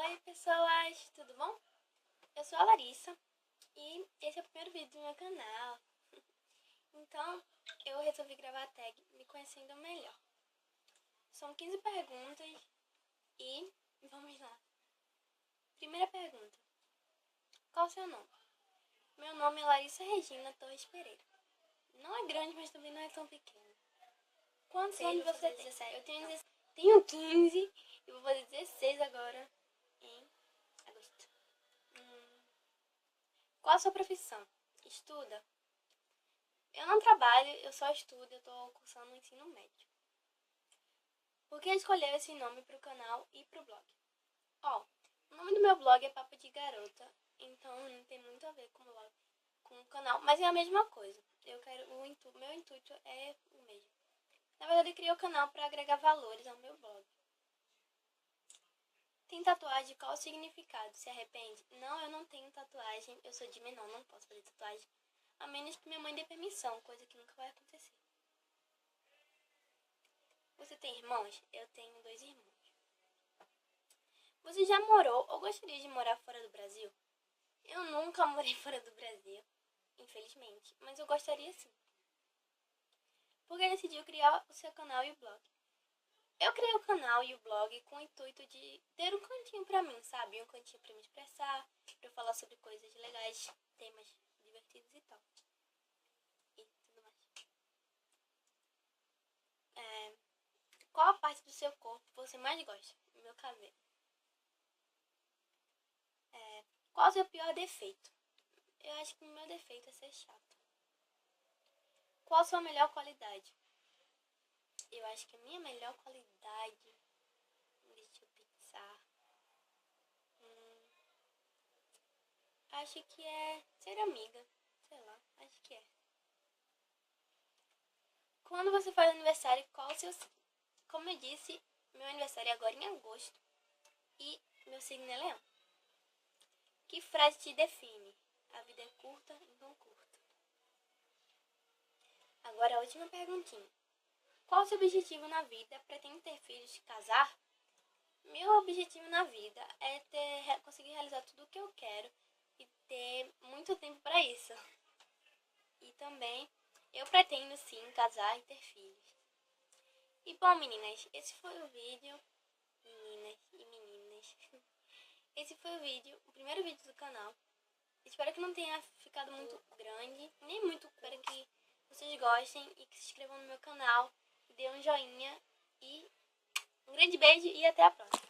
Oi pessoas, tudo bom? Eu sou a Larissa e esse é o primeiro vídeo do meu canal. Então eu resolvi gravar a tag Me Conhecendo Melhor. São 15 perguntas e vamos lá. Primeira pergunta: qual o seu nome? Meu nome é Larissa Regina Torres Pereira. Não é grande, mas também não é tão pequeno. Quantos anos você tem? 17. Eu tenho 15 e vou fazer 16 agora em agosto. Qual a sua profissão? Estuda? Eu não trabalho, eu só estudo, eu tô cursando o ensino médio. Por que escolheu esse nome pro canal e pro blog? O nome do meu blog é Papo de Garota, então não tem muito a ver com o canal, mas é a mesma coisa. Meu intuito é o mesmo. Na verdade, eu criei o canal para agregar valores ao meu blog. Tem tatuagem? Qual o significado? Se arrepende? Não, eu não tenho tatuagem, eu sou de menor, não posso fazer tatuagem. A menos que minha mãe dê permissão, coisa que nunca vai acontecer. Você tem irmãos? Eu tenho 2 irmãos. Você já morou ou gostaria de morar fora do Brasil? Eu nunca morei fora do Brasil, infelizmente, mas eu gostaria sim. Por que decidiu criar o seu canal e o blog? Eu criei o canal e o blog com o intuito de ter um cantinho pra mim, sabe? Um cantinho pra me expressar, pra eu falar sobre coisas legais, temas divertidos e tal. E tudo mais. Qual a parte do seu corpo você mais gosta? Meu cabelo. Qual o seu pior defeito? Eu acho que o meu defeito é ser chato. Qual a sua melhor qualidade? Eu acho que a minha melhor qualidade... Deixa eu pensar. Acho que é ser amiga. Sei lá, acho que é. Quando você faz aniversário, qual o seu signo? Como eu disse, meu aniversário é agora em agosto. E meu signo é leão. Que frase te define? A vida é curta, então curta. Agora a última perguntinha. Qual o seu objetivo na vida? Pretende ter filhos, casar? Meu objetivo na vida é conseguir realizar tudo o que eu quero e ter muito tempo para isso. E também eu pretendo sim casar e ter filhos. E bom, meninas, esse foi o vídeo. Meninas e meninas. Esse foi o primeiro vídeo do canal. Espero que não tenha ficado muito grande, nem muito curto. Espero que vocês gostem e que se inscrevam no meu canal, dê um joinha e um grande beijo e até a próxima.